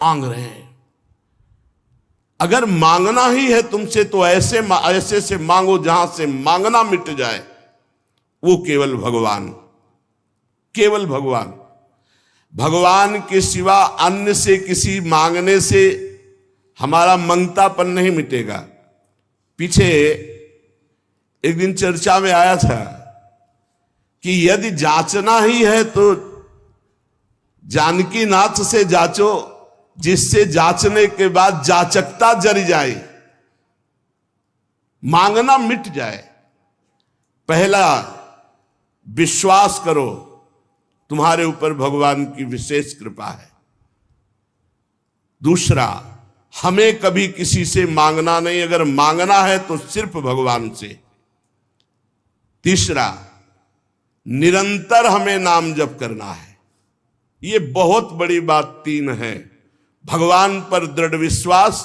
मांग रहे हैं। अगर मांगना ही है तुमसे तो ऐसे से मांगो जहां से मांगना मिट जाए, वो केवल भगवान, केवल भगवान। भगवान के सिवा अन्य से किसी मांगने से हमारा मंगतापन नहीं मिटेगा। पीछे एक दिन चर्चा में आया था कि यदि जांचना ही है तो जानकी नाथ से जांचो, जिससे जांचने के बाद जाचकता जरी जाए, मांगना मिट जाए। पहला, विश्वास करो तुम्हारे ऊपर भगवान की विशेष कृपा है। दूसरा, हमें कभी किसी से मांगना नहीं, अगर मांगना है तो सिर्फ भगवान से। तीसरा, निरंतर हमें नाम जप करना है। ये बहुत बड़ी बात तीन है। भगवान पर दृढ़ विश्वास,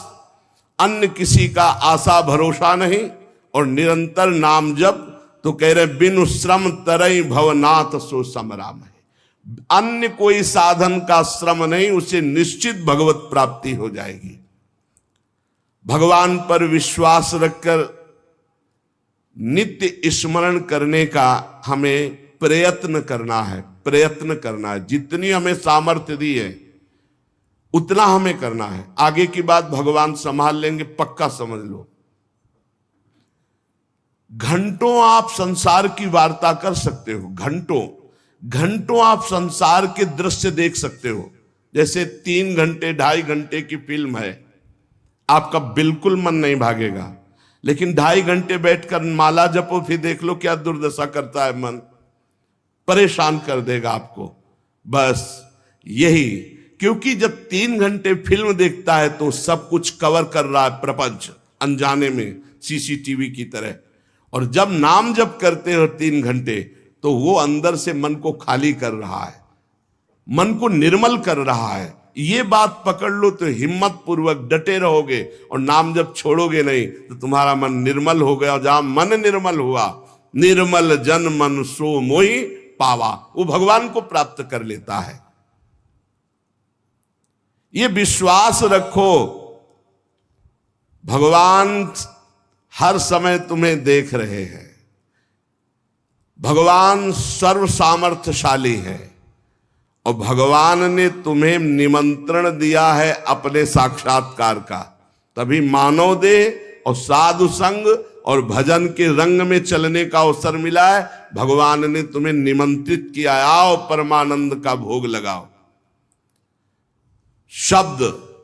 अन्य किसी का आशा भरोसा नहीं, और निरंतर नाम जप। तो कह रहे बिनु श्रम तरई भवनाथ सो समराम है। अन्य कोई साधन का श्रम नहीं, उसे निश्चित भगवत प्राप्ति हो जाएगी। भगवान पर विश्वास रखकर नित्य स्मरण करने का हमें प्रयत्न करना है, प्रयत्न करना है। जितनी हमें सामर्थ्य दी है उतना हमें करना है। आगे की बात भगवान संभाल लेंगे, पक्का समझ लो। घंटों आप संसार की वार्ता कर सकते हो, घंटों घंटों आप संसार के दृश्य देख सकते हो। जैसे 3 घंटे 2.5 घंटे की फिल्म है, आपका बिल्कुल मन नहीं भागेगा। लेकिन 2.5 घंटे बैठकर माला जपो, फिर देख लो क्या दुर्दशा करता है मन, परेशान कर देगा आपको। बस यही, क्योंकि जब 3 घंटे फिल्म देखता है तो सब कुछ कवर कर रहा है प्रपंच, अनजाने में सीसीटीवी की तरह। और जब नाम जप करते हो 3 घंटे, तो वो अंदर से मन को खाली कर रहा है, मन को निर्मल कर रहा है। ये बात पकड़ लो तो हिम्मत पूर्वक डटे रहोगे, और नाम जब छोड़ोगे नहीं तो तुम्हारा मन निर्मल हो गया। जहां मन निर्मल हुआ, निर्मल जन मन सो मोहि पावा, वो भगवान को प्राप्त कर लेता है। ये विश्वास रखो, भगवान हर समय तुम्हें देख रहे हैं। भगवान सर्व सामर्थ्यशाली है, और भगवान ने तुम्हें निमंत्रण दिया है अपने साक्षात्कार का। तभी मानव देह और साधु संग और भजन के रंग में चलने का अवसर मिला है। भगवान ने तुम्हें निमंत्रित किया, आओ परमानंद का भोग लगाओ। शब्द,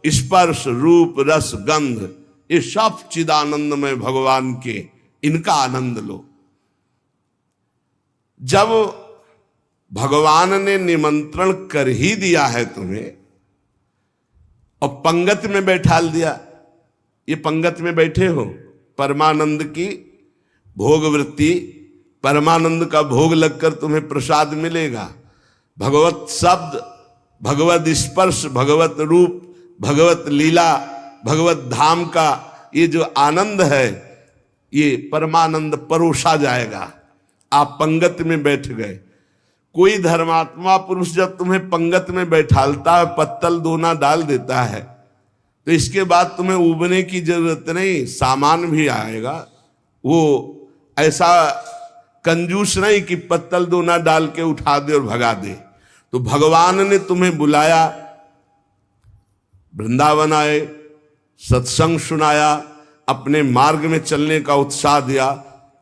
स्पर्श, रूप, रस, गंध, ये सब चिदानंद में भगवान के, इनका आनंद लो। जब भगवान ने निमंत्रण कर ही दिया है तुम्हें और पंगत में बैठाल दिया, ये पंगत में बैठे हो, परमानंद की भोग वृत्ति, परमानंद का भोग लगकर तुम्हें प्रसाद मिलेगा। भगवत शब्द, भगवत स्पर्श, भगवत रूप, भगवत लीला, भगवत धाम का ये जो आनंद है, ये परमानंद परोसा जाएगा। आप पंगत में बैठ गए। कोई धर्मात्मा पुरुष जब तुम्हें पंगत में बैठालता है, पत्तल दोना डाल देता है, तो इसके बाद तुम्हें उबने की जरूरत नहीं, सामान भी आएगा। वो ऐसा कंजूस नहीं कि पत्तल दोना डाल के उठा दे और भगा दे। तो भगवान ने तुम्हें बुलाया, वृंदावन आए, सत्संग सुनाया, अपने मार्ग में चलने का उत्साह दिया,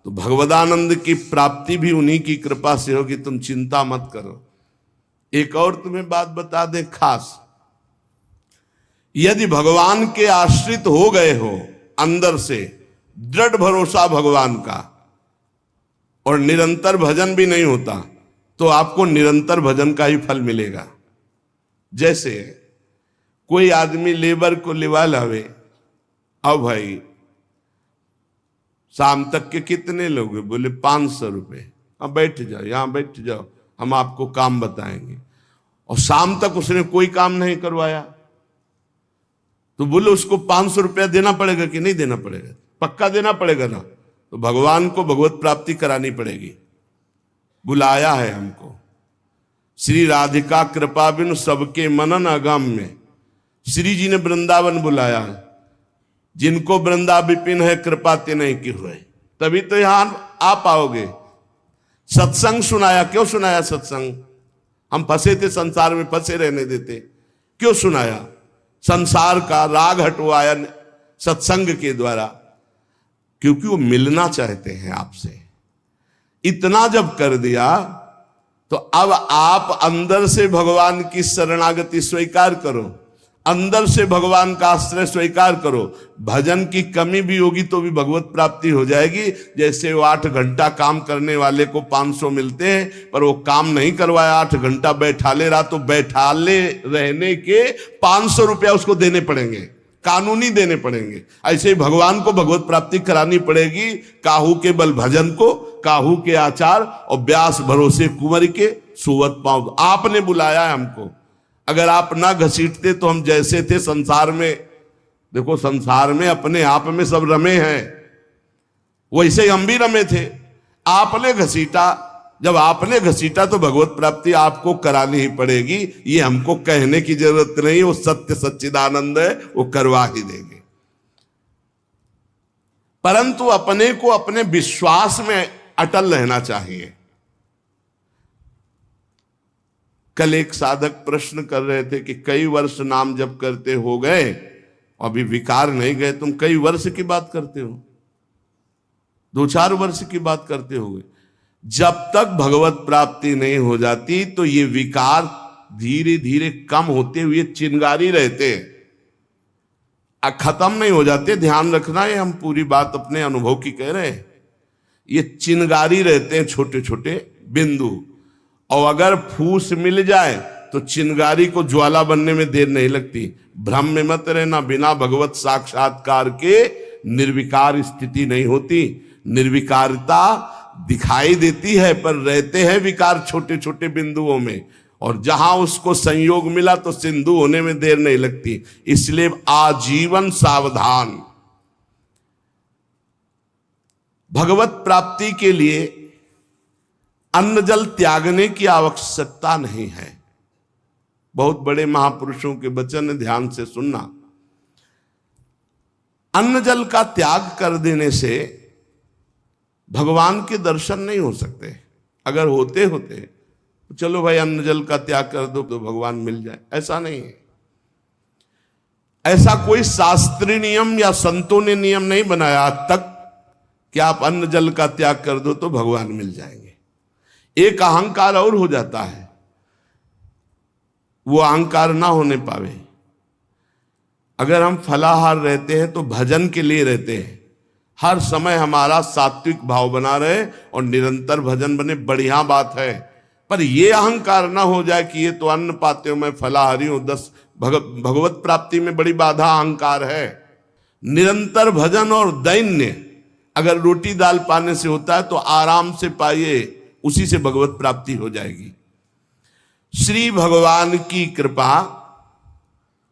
तो भगवदानंद की प्राप्ति भी उन्हीं की कृपा से होगी। तुम चिंता मत करो। एक और तुम्हें बात बता दें खास, यदि भगवान के आश्रित हो गए हो, अंदर से दृढ़ भरोसा भगवान का, और निरंतर भजन भी नहीं होता, तो आपको निरंतर भजन का ही फल मिलेगा। जैसे कोई आदमी लेबर को लिवा लावे, अब भाई शाम तक के कितने लोग, बोले 500 रुपये। अब बैठ जाओ, यहां बैठ जाओ, हम आपको काम बताएंगे। और शाम तक उसने कोई काम नहीं करवाया, तो बोले उसको 500 रुपया देना पड़ेगा कि नहीं देना पड़ेगा? पक्का देना पड़ेगा ना। तो भगवान को भगवत प्राप्ति करानी पड़ेगी। बुलाया है हमको, श्री राधिका कृपा बिनु सबके मनन अगम में, श्री जी ने वृंदावन बुलाया, जिनको वृंदा विपिन है कृपा ते नहीं की हुए, तभी तो यहां आ पाओगे। सत्संग सुनाया, क्यों सुनाया सत्संग? हम फंसे थे संसार में, फंसे रहने देते, क्यों सुनाया? संसार का राग हटवाया सत्संग के द्वारा, क्योंकि वो मिलना चाहते हैं आपसे। इतना जब कर दिया तो अब आप अंदर से भगवान की शरणागति स्वीकार करो, अंदर से भगवान का आश्रय स्वीकार करो। भजन की कमी भी होगी तो भी भगवत प्राप्ति हो जाएगी। जैसे वो 8 घंटा काम करने वाले को 500 मिलते हैं, पर वो काम नहीं करवाया, 8 घंटा बैठाले रहा, तो बैठाले रहने के 500 रुपया उसको देने पड़ेंगे, कानूनी देने पड़ेंगे। ऐसे ही भगवान को भगवत प्राप्ति करानी पड़ेगी। काहू के बल भजन को, काहू के आचार और व्यास भरोसे कुंवर के सुवत पाँव। आपने बुलाया है हमको, अगर आप ना घसीटते तो हम जैसे थे संसार में, देखो संसार में अपने आप में सब रमे हैं, वैसे ही हम भी रमे थे। आपने घसीटा, जब आपने घसीटा तो भगवत प्राप्ति आपको करानी ही पड़ेगी। ये हमको कहने की जरूरत नहीं, वो सत्य सच्चिदानंद है, वो करवा ही देंगे। परंतु अपने को अपने विश्वास में अटल रहना चाहिए। कल एक साधक प्रश्न कर रहे थे कि कई वर्ष नाम जप करते हो गए, अभी विकार नहीं गए, तुम कई वर्ष की बात करते हो? 2-4 वर्ष की बात करते होगे। जब तक भगवत प्राप्ति नहीं हो जाती तो ये विकार धीरे धीरे कम होते हुए चिंगारी रहते हैं, खत्म नहीं हो जाते। ध्यान रखना है, हम पूरी बात अपने अनुभव की कह रहे हैं। ये चिंगारी रहते हैं, छोटे छोटे बिंदु, और अगर फूस मिल जाए तो चिंगारी को ज्वाला बनने में देर नहीं लगती। भ्रम में मत रहना, बिना भगवत साक्षात्कार के निर्विकार स्थिति नहीं होती। निर्विकारता दिखाई देती है, पर रहते हैं विकार छोटे छोटे बिंदुओं में, और जहां उसको संयोग मिला तो सिंधु होने में देर नहीं लगती। इसलिए आजीवन सावधान। भगवत प्राप्ति के लिए अन्न जल त्यागने की आवश्यकता नहीं है। बहुत बड़े महापुरुषों के वचन ध्यान से सुनना। अन्न जल का त्याग कर देने से भगवान के दर्शन नहीं हो सकते। अगर होते तो चलो भाई अन्न जल का त्याग कर दो तो भगवान मिल जाए, ऐसा नहीं है। ऐसा कोई शास्त्रीय नियम या संतों ने नियम नहीं बनाया आज तक कि आप अन्न जल का त्याग कर दो तो भगवान मिल जाएंगे। एक अहंकार और हो जाता है, वो अहंकार ना होने पावे। अगर हम फलाहार रहते हैं तो भजन के लिए रहते हैं, हर समय हमारा सात्विक भाव बना रहे और निरंतर भजन बने, बढ़िया बात है। पर यह अहंकार ना हो जाए कि ये तो अन्न पाते हो, मैं फलाहारी हूं, 10 भगवत प्राप्ति में बड़ी बाधा अहंकार है। निरंतर भजन और दैन्य, अगर रोटी दाल पाने से होता है तो आराम से पाइए, उसी से भगवत प्राप्ति हो जाएगी। श्री भगवान की कृपा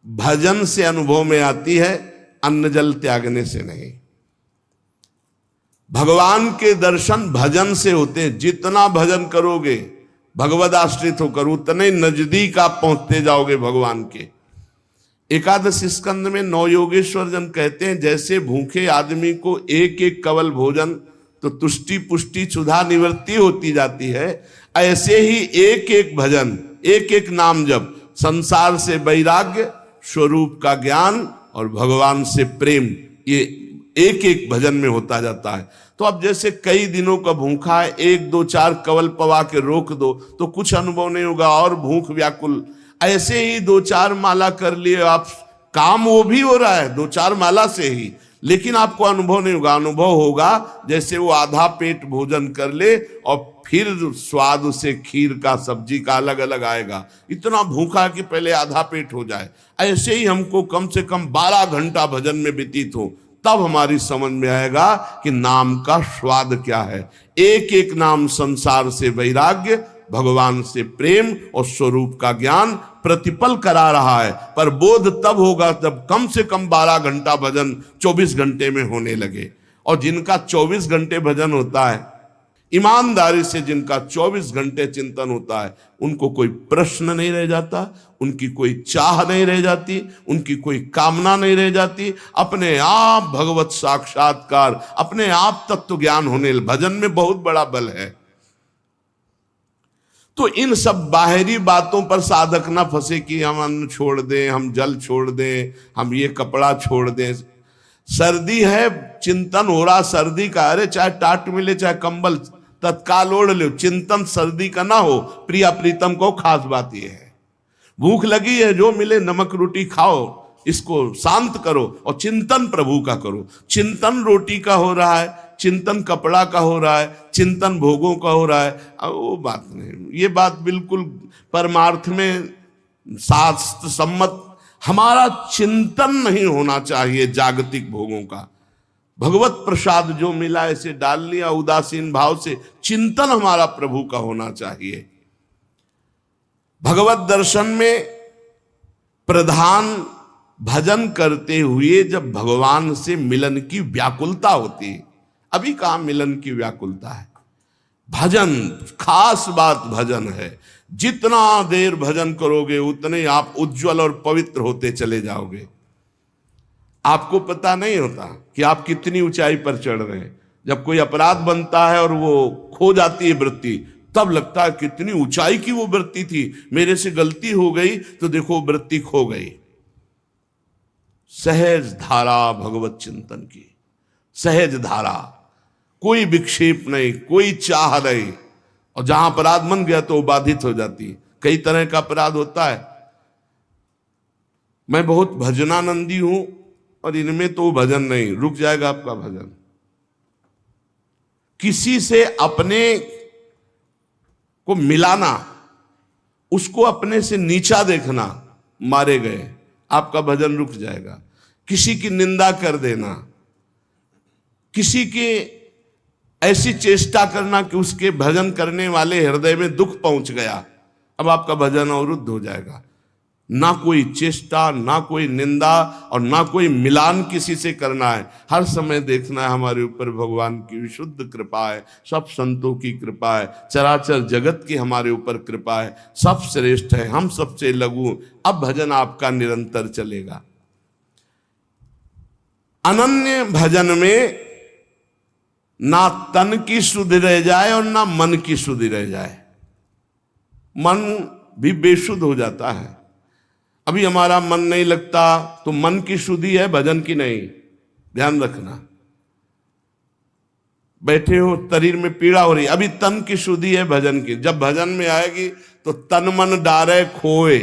भजन से अनुभव में आती है, अन्न जल त्यागने से नहीं। भगवान के दर्शन भजन से होते हैं। जितना भजन करोगे, भगवद आश्रित होकर, उतने नजदीक आप पहुंचते जाओगे भगवान के। एकादश स्कंद में 9 योगेश्वर जन कहते हैं, जैसे भूखे आदमी को एक एक कवल भोजन तो तुष्टि पुष्टि क्षुधा निवृत्ति होती जाती है, ऐसे ही एक एक भजन, एक एक नाम जप संसार से वैराग्य, स्वरूप का ज्ञान और भगवान से प्रेम, ये एक एक भजन में होता जाता है। तो अब जैसे कई दिनों का भूखा है, 1 2 4 कवल पवा के रोक दो तो कुछ अनुभव नहीं होगा और भूख व्याकुल। ऐसे ही 2-4 माला कर लिए आप, काम वो भी हो रहा है 2-4 माला से ही, लेकिन आपको अनुभव नहीं होगा। अनुभव होगा जैसे वो आधा पेट भोजन कर ले और फिर स्वाद उसे खीर का सब्जी का अलग अलग आएगा, इतना भूखा कि पहले आधा पेट हो जाए। ऐसे ही हमको कम से कम 12 घंटा भजन में व्यतीत हो, तब हमारी समझ में आएगा कि नाम का स्वाद क्या है। एक एक नाम संसार से वैराग्य, भगवान से प्रेम और स्वरूप का ज्ञान प्रतिपल करा रहा है। पर बोध तब होगा जब कम से कम 12 घंटा भजन 24 घंटे में होने लगे। और जिनका 24 घंटे भजन होता है, ईमानदारी से जिनका 24 घंटे चिंतन होता है, उनको कोई प्रश्न नहीं रह जाता, उनकी कोई चाह नहीं रह जाती, उनकी कोई कामना नहीं रह जाती। अपने आप भगवत साक्षात्कार, अपने आप तत्व ज्ञान होने, भजन में बहुत बड़ा बल है। तो इन सब बाहरी बातों पर साधक ना फंसे कि हम अन्न छोड़ दें, हम जल छोड़ दें, हम ये कपड़ा छोड़ दें। सर्दी है, चिंतन हो रहा सर्दी का, अरे चाहे टाट मिले चाहे कंबल तत्काल ओढ़ लो, चिंतन सर्दी का ना हो। प्रिया प्रीतम को खास बात यह है, भूख लगी है, जो मिले नमक रोटी खाओ, इसको शांत करो और चिंतन प्रभु का करो। चिंतन रोटी का हो रहा है, चिंतन कपड़ा का हो रहा है, चिंतन भोगों का हो रहा है, अब वो बात नहीं। ये बात बिल्कुल परमार्थ में शास्त्र सम्मत, हमारा चिंतन नहीं होना चाहिए जागतिक भोगों का। भगवत प्रसाद जो मिला ऐसे डाल लिया उदासीन भाव से, चिंतन हमारा प्रभु का होना चाहिए। भगवत दर्शन में प्रधान भजन करते हुए जब भगवान से मिलन की व्याकुलता होती है, अभी कहां मिलन की व्याकुलता है। भजन खास बात भजन है, जितना देर भजन करोगे उतने आप उज्जवल और पवित्र होते चले जाओगे। आपको पता नहीं होता कि आप कितनी ऊंचाई पर चढ़ रहे हैं। जब कोई अपराध बनता है और वो खो जाती है वृत्ति, तब लगता है कितनी ऊंचाई की वो वृत्ति थी, मेरे से गलती हो गई तो देखो वृत्ति खो गई। सहज धारा भगवत चिंतन की, सहज धारा, कोई विक्षेप नहीं, कोई चाह नहीं। और जहां अपराध बन गया तो बाधित हो जाती। कई तरह का अपराध होता है। मैं बहुत भजनानंदी हूं और इनमें तो भजन नहीं, रुक जाएगा आपका भजन। किसी से अपने को मिलाना, उसको अपने से नीचा देखना, मारे गए, आपका भजन रुक जाएगा। किसी की निंदा कर देना, किसी के ऐसी चेष्टा करना कि उसके भजन करने वाले हृदय में दुख पहुंच गया, अब आपका भजन अवरुद्ध हो जाएगा। ना कोई चेष्टा, ना कोई निंदा और ना कोई मिलान किसी से करना है। हर समय देखना है हमारे ऊपर भगवान की विशुद्ध कृपा है, सब संतों की कृपा है, चराचर जगत की हमारे ऊपर कृपा है, सब श्रेष्ठ है, हम सबसे लघु। अब भजन आपका निरंतर चलेगा। अनन्य भजन में ना तन की शुद्धि रह जाए और ना मन की शुद्धि रह जाए। मन भी बेशुद्ध हो जाता है। अभी हमारा मन नहीं लगता तो मन की शुद्धि है, भजन की नहीं, ध्यान रखना। बैठे हो, शरीर में पीड़ा हो रही, अभी तन की शुद्धि है, भजन की। जब भजन में आएगी तो तन मन डारे खोए,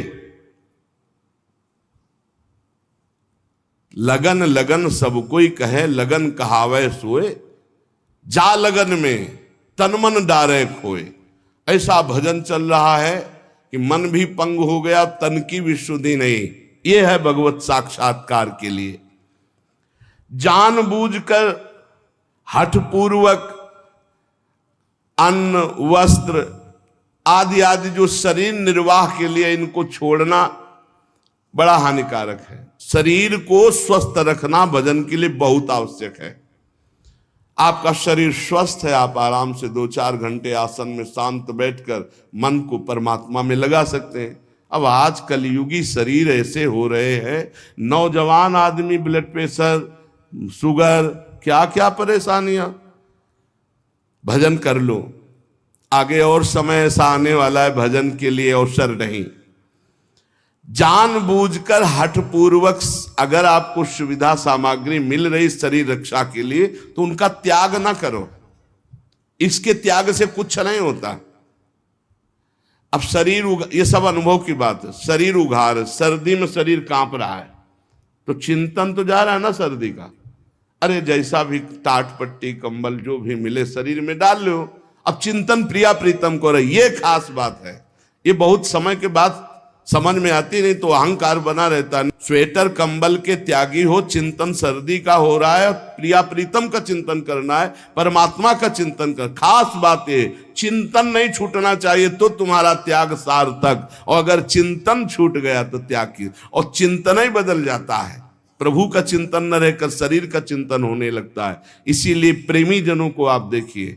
लगन लगन सब कोई कहे, लगन कहावे सोए, जा लगन में तन मन डारे खोए। ऐसा भजन चल रहा है कि मन भी पंग हो गया, तन की भी शुद्धि नहीं। यह है भगवत साक्षात्कार के लिए। जानबूझकर हठपूर्वक अन्न, वस्त्र आदि आदि जो शरीर निर्वाह के लिए इनको छोड़ना बड़ा हानिकारक है। शरीर को स्वस्थ रखना भजन के लिए बहुत आवश्यक है। आपका शरीर स्वस्थ है, आप आराम से 2-4 घंटे आसन में शांत बैठकर मन को परमात्मा में लगा सकते हैं। अब आज कलयुगी शरीर ऐसे हो रहे हैं, नौजवान आदमी ब्लड प्रेशर, शुगर, क्या क्या परेशानियां। भजन कर लो, आगे और समय ऐसा आने वाला है भजन के लिए अवसर नहीं। जानबूझकर हठपूर्वक अगर आपको सुविधा सामग्री मिल रही शरीर रक्षा के लिए तो उनका त्याग ना करो। इसके त्याग से कुछ नहीं होता। अब शरीर ये सब अनुभव की बात है। शरीर उघार, सर्दी में शरीर कांप रहा है तो चिंतन तो जा रहा है ना सर्दी का। अरे जैसा भी टाट पट्टी कंबल जो भी मिले शरीर में डाल लो। अब चिंतन प्रिया प्रीतम को रहे, ये खास बात है। ये बहुत समय के बाद समझ में आती, नहीं तो अहंकार बना रहता है। स्वेटर कंबल के त्यागी हो, चिंतन सर्दी का हो रहा है, प्रिया प्रीतम का चिंतन करना है, परमात्मा का चिंतन कर। खास बात है चिंतन नहीं छूटना चाहिए तो तुम्हारा त्याग सार्थक, और अगर चिंतन छूट गया तो त्याग की, और चिंतन ही बदल जाता है। प्रभु का चिंतन न रहकर शरीर का चिंतन होने लगता है। इसीलिए प्रेमी जनों को आप देखिए,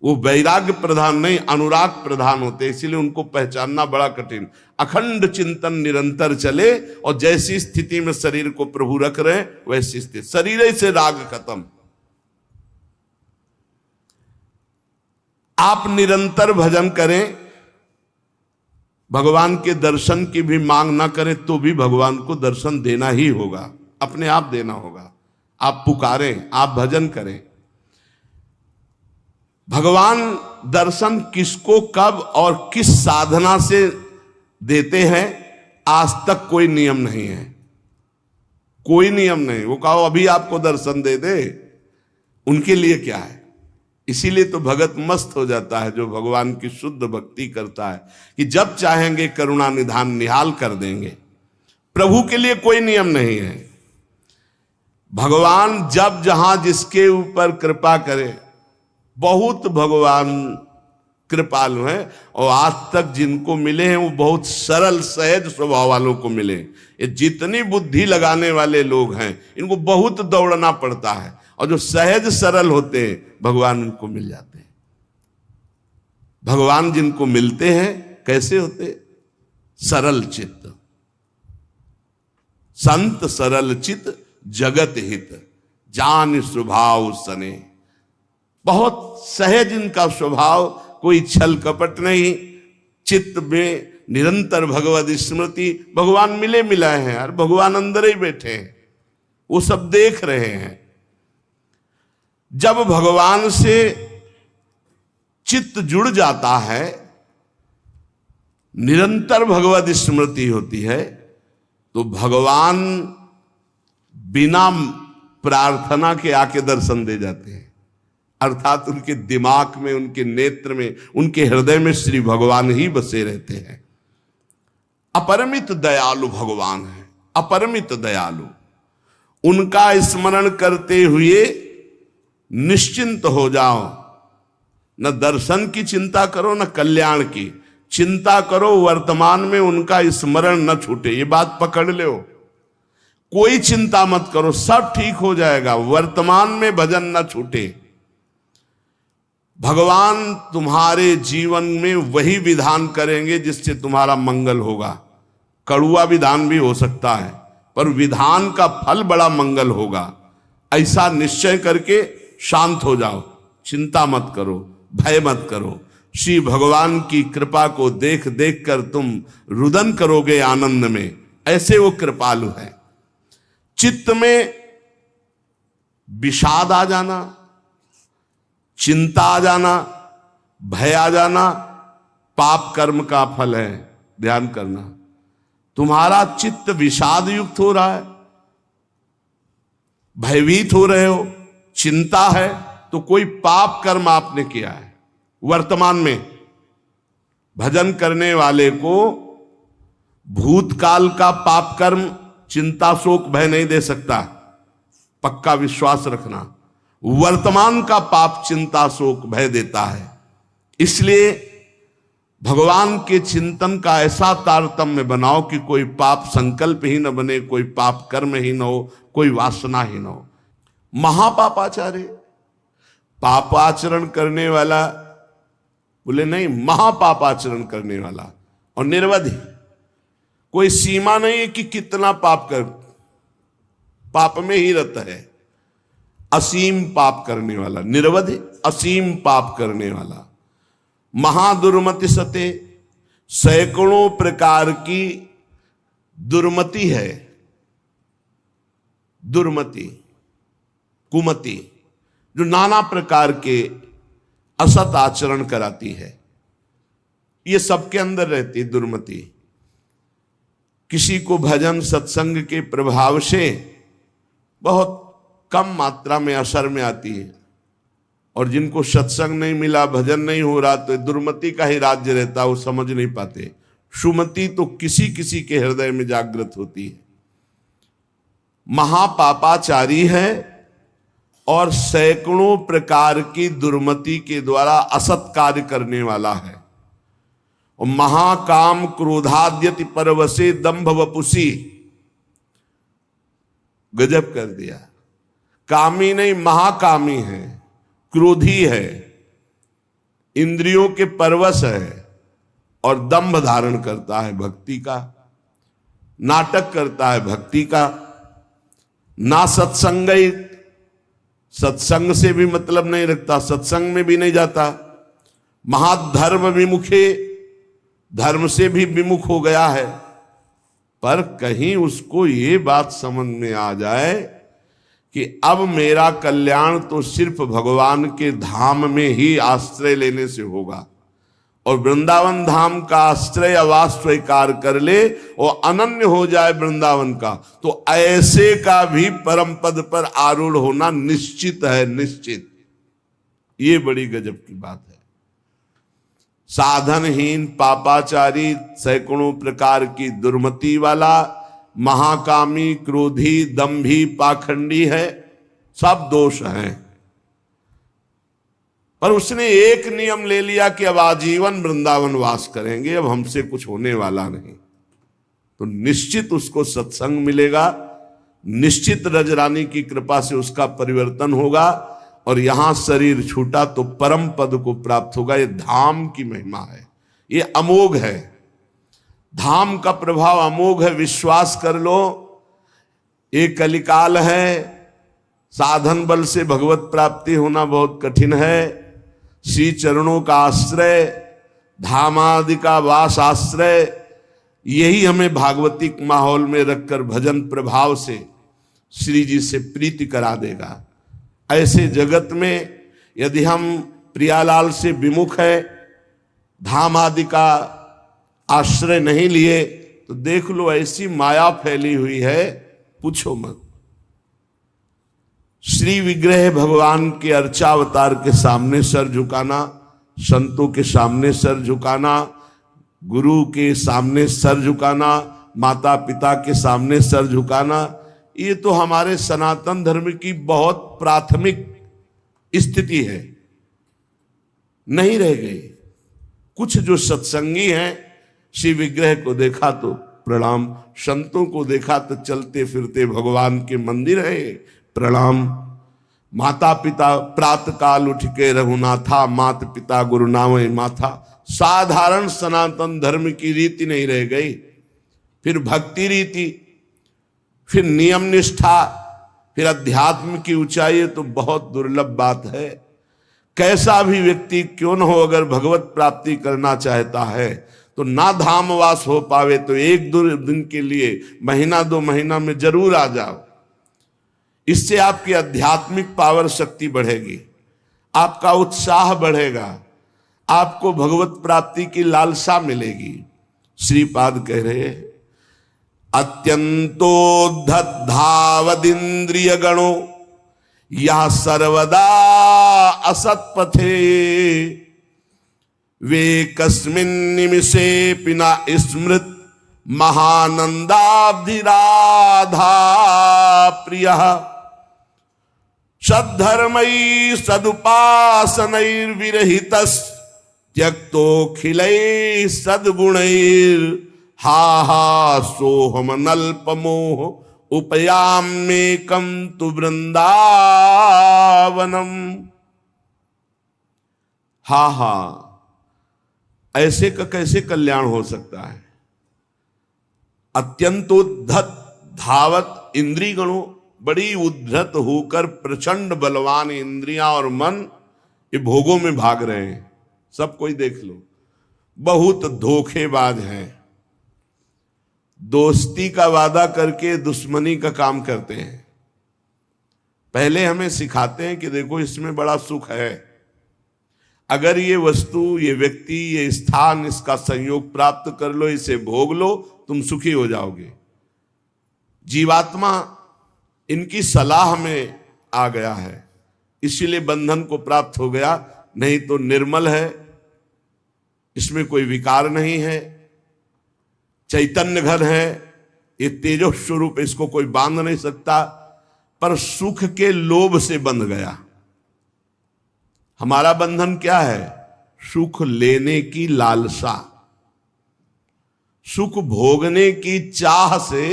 वो वैराग्य प्रधान नहीं, अनुराग प्रधान होते, इसीलिए उनको पहचानना बड़ा कठिन। अखंड चिंतन निरंतर चले, और जैसी स्थिति में शरीर को प्रभु रख रहे वैसी स्थिति, शरीर ही से राग खत्म। आप निरंतर भजन करें, भगवान के दर्शन की भी मांग ना करें तो भी भगवान को दर्शन देना ही होगा, अपने आप देना होगा। आप पुकारें, आप भजन करें। भगवान दर्शन किसको कब और किस साधना से देते हैं, आज तक कोई नियम नहीं है, कोई नियम नहीं। वो कहो अभी आपको दर्शन दे दे, उनके लिए क्या है। इसीलिए तो भगत मस्त हो जाता है जो भगवान की शुद्ध भक्ति करता है, कि जब चाहेंगे करुणा निधान निहाल कर देंगे। प्रभु के लिए कोई नियम नहीं है। भगवान जब जहां जिसके ऊपर कृपा करे, बहुत भगवान कृपालु हैं, और आज तक जिनको मिले हैं वो बहुत सरल सहज स्वभाव वालों को मिले। ये जितनी बुद्धि लगाने वाले लोग हैं इनको बहुत दौड़ना पड़ता है, और जो सहज सरल होते हैं भगवान उनको मिल जाते हैं। भगवान जिनको मिलते हैं कैसे होते, सरल चित्त। संत सरल चित्त जगत हित, जान स्वभाव सने। बहुत सहज इनका स्वभाव, कोई छल कपट नहीं, चित्त में निरंतर भगवद स्मृति। भगवान मिले मिलाए हैं यार, भगवान अंदर ही बैठे हैं, वो सब देख रहे हैं। जब भगवान से चित्त जुड़ जाता है, निरंतर भगवद स्मृति होती है, तो भगवान बिना प्रार्थना के आके दर्शन दे जाते हैं। अर्थात उनके दिमाग में, उनके नेत्र में, उनके हृदय में श्री भगवान ही बसे रहते हैं। अपरिमित दयालु भगवान है, अपरिमित दयालु। उनका स्मरण करते हुए निश्चिंत हो जाओ, न दर्शन की चिंता करो न कल्याण की चिंता करो, वर्तमान में उनका स्मरण न छूटे। ये बात पकड़ लो, कोई चिंता मत करो, सब ठीक हो जाएगा, वर्तमान में भजन न छूटे। भगवान तुम्हारे जीवन में वही विधान करेंगे जिससे तुम्हारा मंगल होगा। कड़ुआ विधान भी हो सकता है, पर विधान का फल बड़ा मंगल होगा। ऐसा निश्चय करके शांत हो जाओ, चिंता मत करो, भय मत करो। श्री भगवान की कृपा को देख देख कर तुम रुदन करोगे आनंद में, ऐसे वो कृपालु है। चित्त में विषाद आ जाना, चिंता आ जाना, भय आ जाना, पाप कर्म का फल है। ध्यान करना, तुम्हारा चित्त विषाद युक्त हो रहा है, भयभीत हो रहे हो, चिंता है, तो कोई पाप कर्म आपने किया है। वर्तमान में भजन करने वाले को भूतकाल का पाप कर्म चिंता शोक भय नहीं दे सकता, पक्का विश्वास रखना। वर्तमान का पाप चिंता शोक भय देता है। इसलिए भगवान के चिंतन का ऐसा तारतम्य बनाओ कि कोई पाप संकल्प ही न बने, कोई पाप कर्म ही न हो, कोई वासना ही न हो। महापापाचार्य, पापाचरण करने वाला बोले नहीं, महापापाचरण करने वाला और निर्वधि। कोई सीमा नहीं है कि कितना पाप कर, पाप में ही रहता है। असीम पाप करने वाला निर्वधि, असीम पाप करने वाला। महादुर्मति सते, सैकड़ों प्रकार की दुर्मति है। दुर्मति, कुमति, जो नाना प्रकार के असत आचरण कराती है, ये सबके अंदर रहती है दुर्मति। किसी को भजन सत्संग के प्रभाव से बहुत कम मात्रा में असर में आती है, और जिनको सत्संग नहीं मिला, भजन नहीं हो रहा, तो दुर्मति का ही राज्य रहता, वो समझ नहीं पाते। सुमति तो किसी किसी के हृदय में जागृत होती है। महापापाचारी है और सैकड़ों प्रकार की दुर्मति के द्वारा असत कार्य करने वाला है। और महाकाम क्रोधाद्यति परवसे दंभ वपुसी, गजब कर दिया। कामी नहीं, महाकामी है, क्रोधी है, इंद्रियों के परवश है और दंभ धारण करता है भक्ति का, नाटक करता है भक्ति का। ना सत्संग, सत्संग से भी मतलब नहीं रखता, सत्संग में भी नहीं जाता। महाधर्म विमुखे, धर्म से भी विमुख हो गया है। पर कहीं उसको ये बात समझ में आ जाए कि अब मेरा कल्याण तो सिर्फ भगवान के धाम में ही आश्रय लेने से होगा, और वृंदावन धाम का आश्रय आवास स्वीकार कर ले और अनन्य हो जाए वृंदावन का, तो ऐसे का भी परम पद पर आरूढ़ होना निश्चित है, निश्चित। ये बड़ी गजब की बात है। साधनहीन, पापाचारी, सैकड़ों प्रकार की दुर्मति वाला, महाकामी, क्रोधी, दंभी, पाखंडी है, सब दोष हैं। पर उसने एक नियम ले लिया कि अब आजीवन वृंदावन वास करेंगे, अब हमसे कुछ होने वाला नहीं। तो निश्चित उसको सत्संग मिलेगा, निश्चित रजरानी की कृपा से उसका परिवर्तन होगा, और यहां शरीर छूटा तो परम पद को प्राप्त होगा। ये धाम की महिमा है, ये अमोघ है। धाम का प्रभाव अमोघ है, विश्वास कर लो। एक कलिकाल है, साधन बल से भगवत प्राप्ति होना बहुत कठिन है। श्री चरणों का आश्रय, धामादि का वास आश्रय, यही हमें भागवतिक माहौल में रखकर भजन प्रभाव से श्री जी से प्रीति करा देगा। ऐसे जगत में यदि हम प्रियालाल से विमुख है, धाम आदि का आश्रय नहीं लिए, तो देख लो ऐसी माया फैली हुई है, पूछो मत। श्री विग्रह भगवान के अर्चावतार के सामने सर झुकाना, संतों के सामने सर झुकाना, गुरु के सामने सर झुकाना, माता पिता के सामने सर झुकाना, ये तो हमारे सनातन धर्म की बहुत प्राथमिक स्थिति है, नहीं रह गई। कुछ जो सत्संगी हैं, श्री विग्रह को देखा तो प्रणाम, संतों को देखा तो चलते फिरते भगवान के मंदिर है प्रणाम, माता पिता प्रातः काल उठ के रघुनाथा, मात पिता गुरु नामे माथा। साधारण सनातन धर्म की रीति नहीं रह गई। फिर भक्ति रीति, फिर नियम निष्ठा, फिर अध्यात्म की ऊंचाई, तो बहुत दुर्लभ बात है। कैसा भी व्यक्ति क्यों न हो, अगर भगवत प्राप्ति करना चाहता है तो ना धामवास हो पावे तो एक दो दिन के लिए, महीना दो महीना में जरूर आ जाओ। इससे आपकी आध्यात्मिक पावर शक्ति बढ़ेगी, आपका उत्साह बढ़ेगा, आपको भगवत प्राप्ति की लालसा मिलेगी। श्रीपाद कह रहे हैं, अत्यंतोद्धत धावदिंद्रिय गणो या सर्वदा असत्पथे, वे कस्मिन् निमिषे पिना स्मृत महानंदाब्धिराधा प्रियः, सद्धर्मैः सदुपासनैर्विरहितस् त्यक्तोऽखिलैः सद्गुणैर्, हा हा सोहम नल्पमोह उपयाम्येकं तु वृंदावनम। हा हा, ऐसे का कैसे कल्याण हो सकता है। अत्यंतोद्धत धावत इंद्रिय गणों, बड़ी उद्धत होकर प्रचंड बलवान इंद्रियां और मन ये भोगों में भाग रहे हैं। सब कोई देख लो, बहुत धोखेबाज हैं, दोस्ती का वादा करके दुश्मनी का काम करते हैं। पहले हमें सिखाते हैं कि देखो इसमें बड़ा सुख है, अगर ये वस्तु, ये व्यक्ति, ये स्थान, इसका संयोग प्राप्त कर लो, इसे भोग लो, तुम सुखी हो जाओगे। जीवात्मा इनकी सलाह में आ गया है, इसीलिए बंधन को प्राप्त हो गया। नहीं तो निर्मल है, इसमें कोई विकार नहीं है, चैतन्य घन है, ये तेजो स्वरूप, इसको कोई बांध नहीं सकता। पर सुख के लोभ से बंध गया। हमारा बंधन क्या है? सुख लेने की लालसा, सुख भोगने की चाह से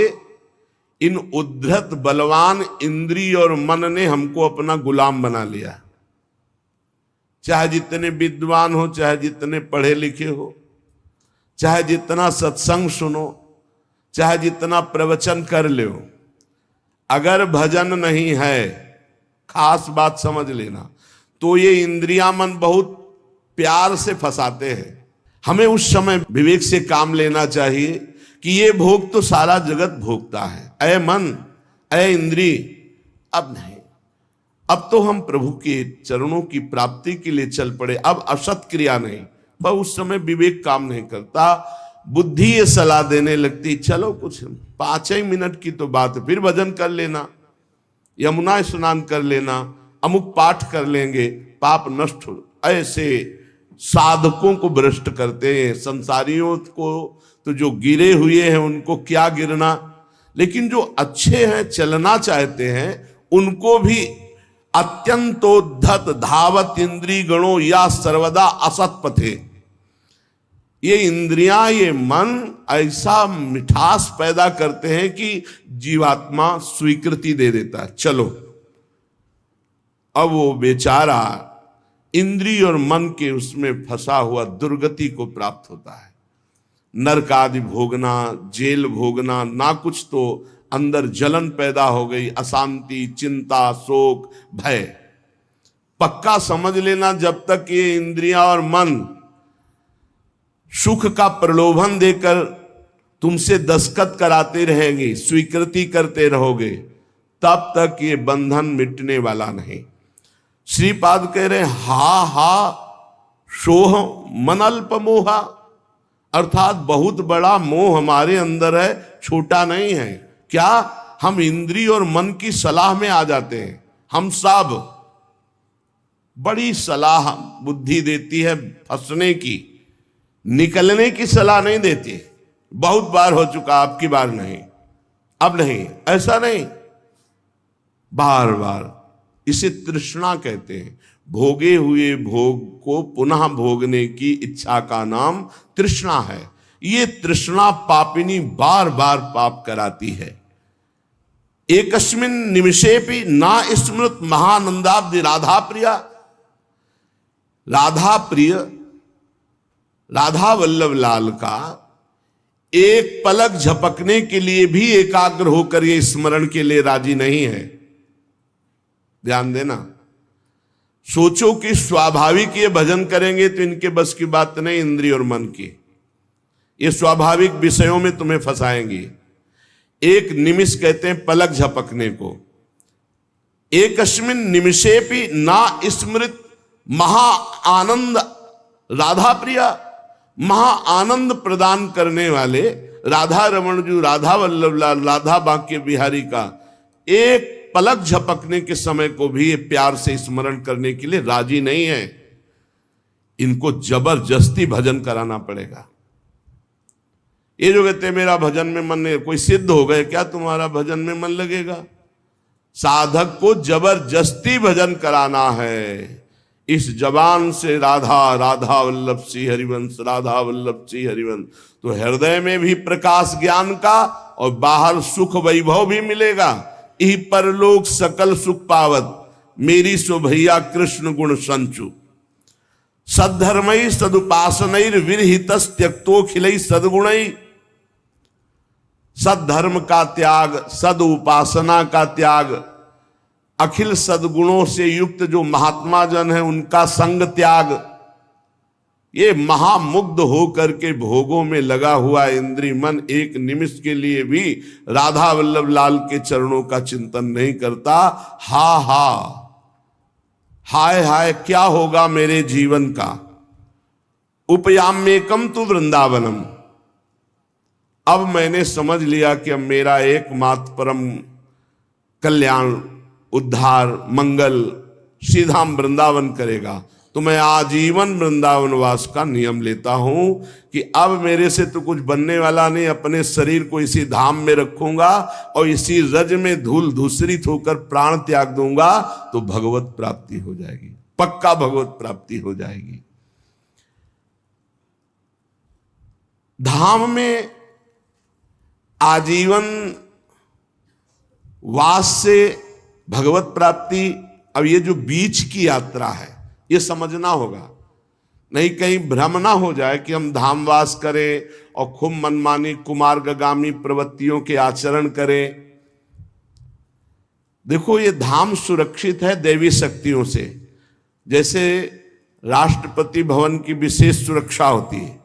इन उद्धत बलवान इंद्रिय और मन ने हमको अपना गुलाम बना लिया। चाहे जितने विद्वान हो, चाहे जितने पढ़े लिखे हो, चाहे जितना सत्संग सुनो, चाहे जितना प्रवचन कर लो, अगर भजन नहीं है, खास बात समझ लेना, तो ये इंद्रियां मन बहुत प्यार से फंसाते हैं। हमें उस समय विवेक से काम लेना चाहिए कि ये भोग तो सारा जगत भोगता है, ऐ मन, ऐ इंद्री, अब नहीं, अब तो हम प्रभु के चरणों की प्राप्ति के लिए चल पड़े, अब असत क्रिया नहीं। पर उस समय विवेक काम नहीं करता, बुद्धि ये सलाह देने लगती, चलो कुछ 5 ही मिनट की तो बात है, फिर भजन कर लेना, यमुना स्नान कर लेना, अमुक पाठ कर लेंगे, पाप नष्ट हो। ऐसे साधकों को भ्रष्ट करते हैं। संसारियों को तो जो गिरे हुए हैं उनको क्या गिरना, लेकिन जो अच्छे हैं, चलना चाहते हैं, उनको भी अत्यंतोद्धत धावत इंद्री गणों या सर्वदा असत पथे। ये इंद्रियां, ये मन ऐसा मिठास पैदा करते हैं कि जीवात्मा स्वीकृति दे देता है, चलो। अब वो बेचारा इंद्रिय और मन के उसमें फंसा हुआ दुर्गति को प्राप्त होता है। नरक आदि भोगना, जेल भोगना, ना कुछ तो अंदर जलन पैदा हो गई, अशांति, चिंता, शोक, भय। पक्का समझ लेना, जब तक ये इंद्रियां और मन सुख का प्रलोभन देकर तुमसे दस्तखत कराते रहेंगे, स्वीकृति करते रहोगे, तब तक ये बंधन मिटने वाला नहीं। श्रीपाद कह रहे हा हा सोह मन अल्प मोहा, अर्थात बहुत बड़ा मोह हमारे अंदर है, छोटा नहीं है। क्या हम इंद्रिय और मन की सलाह में आ जाते हैं? हम सब बड़ी सलाह बुद्धि देती है फंसने की, निकलने की सलाह नहीं देती। बहुत बार हो चुका, आपकी बार नहीं, अब नहीं, ऐसा नहीं, बार बार। इसे तृष्णा कहते हैं। भोगे हुए भोग को पुनः भोगने की इच्छा का नाम तृष्णा है। ये तृष्णा पापिनी बार बार पाप कराती है। एकस्मिन निमिषेपि ना स्मृत महानंदाब्दि राधा प्रिया। राधा प्रिय, राधा वल्लभ लाल का एक पलक झपकने के लिए भी एकाग्र होकर ये स्मरण के लिए राजी नहीं है। ध्यान देना, सोचो कि स्वाभाविक ये भजन करेंगे तो इनके बस की बात नहीं, इंद्रिय और मन की। ये स्वाभाविक विषयों में तुम्हें फंसाएंगी। एक निमिष कहते हैं पलक झपकने को। एकस्मिन निमिषेपि ना स्मृत महा आनंद राधा प्रिया। महा आनंद प्रदान करने वाले राधा रमण जी, राधा वल्लभ लाल, राधा बांके बिहारी का एक पलक झपकने के समय को भी ये प्यार से स्मरण करने के लिए राजी नहीं है। इनको जबरदस्ती भजन कराना पड़ेगा। ये जो कहते हैं मेरा भजन में मन नहीं, कोई सिद्ध हो गए क्या तुम्हारा भजन में मन लगेगा? साधक को जबरदस्ती भजन कराना है। इस जबान से राधा राधा वल्लभ श्री हरिवंश, राधा वल्लभ श्री हरिवंश, तो हृदय में भी प्रकाश ज्ञान का और बाहर सुख वैभव भी मिलेगा। यही परलोक सकल सुख पावत, मेरी सो भैया कृष्ण गुण संचु। सद्धर्मई सदुपासनैर विरहितस् त्यक्तो खिलई सदगुणई। सद्धर्म का त्याग, सद उपासना का त्याग, अखिल सद्गुणों से युक्त जो महात्मा जन है उनका संग त्याग, ये महामुग्ध होकर के भोगों में लगा हुआ इंद्रिय मन एक निमिष के लिए भी राधा वल्लभ लाल के चरणों का चिंतन नहीं करता। हा हा, हाय हाय क्या होगा मेरे जीवन का। उपयाम्येकम तु वृंदावनम। अब मैंने समझ लिया कि अब मेरा एकमात्र परम कल्याण, उद्धार, मंगल सीधा वृंदावन करेगा। तो मैं आजीवन वृंदावन वास का नियम लेता हूं कि अब मेरे से तो कुछ बनने वाला नहीं। अपने शरीर को इसी धाम में रखूंगा और इसी रज में धूल धूसरित होकर प्राण त्याग दूंगा, तो भगवत प्राप्ति हो जाएगी, पक्का भगवत प्राप्ति हो जाएगी। धाम में आजीवन वास से भगवत प्राप्ति। अब ये जो बीच की यात्रा है, ये समझना होगा, नहीं कहीं भ्रम ना हो जाए कि हम धामवास करें और खूब मनमानी कुमार्गामी प्रवृत्तियों के आचरण करें। देखो ये धाम सुरक्षित है देवी शक्तियों से, जैसे राष्ट्रपति भवन की विशेष सुरक्षा होती है,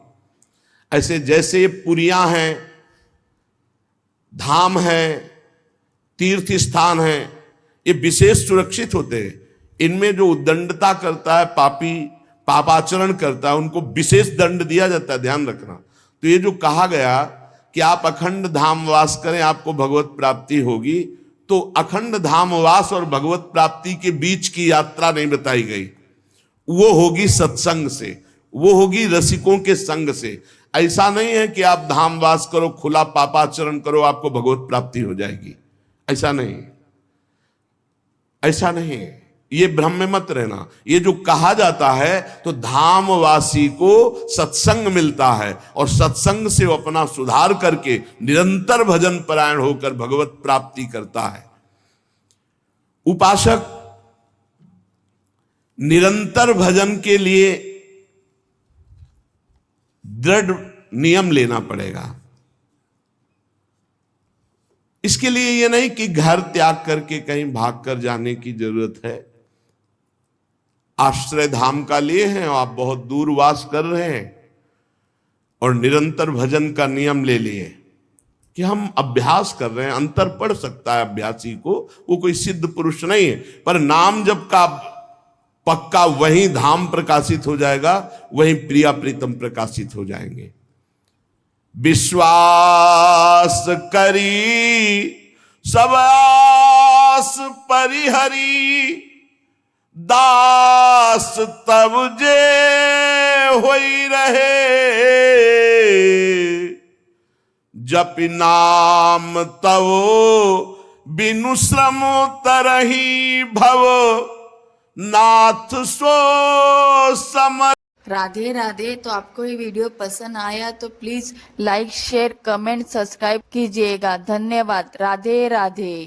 ऐसे जैसे ये पुरियां हैं, धाम है, तीर्थ स्थान है, ये विशेष सुरक्षित होते हैं। इनमें जो उद्दंडता करता है, पापाचरण करता है, उनको विशेष दंड दिया जाता है, ध्यान रखना। तो ये जो कहा गया कि आप अखंड धामवास करें आपको भगवत प्राप्ति होगी, तो अखंड धामवास और भगवत प्राप्ति के बीच की यात्रा नहीं बताई गई। वो होगी सत्संग से, वो होगी रसिकों के संग से। ऐसा नहीं है कि आप धामवास करो, खुला पापाचरण करो, आपको भगवत प्राप्ति हो जाएगी, ऐसा नहीं, ऐसा नहीं। ये भ्रम में मत रहना। ये जो कहा जाता है तो धामवासी को सत्संग मिलता है और सत्संग से वो अपना सुधार करके निरंतर भजन परायण होकर भगवत प्राप्ति करता है। उपासक निरंतर भजन के लिए दृढ़ नियम लेना पड़ेगा। इसके लिए ये नहीं कि घर त्याग करके कहीं भागकर जाने की जरूरत है। आश्रय धाम का लिए हैं और आप बहुत दूर वास कर रहे हैं और निरंतर भजन का नियम ले लिए कि हम अभ्यास कर रहे हैं। अंतर पड़ सकता है अभ्यासी को, वो कोई सिद्ध पुरुष नहीं है, पर नाम जब का पक्का वहीं धाम प्रकाशित हो जाएगा, वहीं प्रिया प्रीतम प्रकाशित हो जाएंगे। विश्वास करी सब आस परिहरी, दास तब जे होई रहे, जप नाम तव बिनु श्रम तरही भव, नाथ सो समर। राधे राधे। तो आपको ये वीडियो पसंद आया तो please like share comment subscribe कीजिएगा। धन्यवाद। राधे राधे।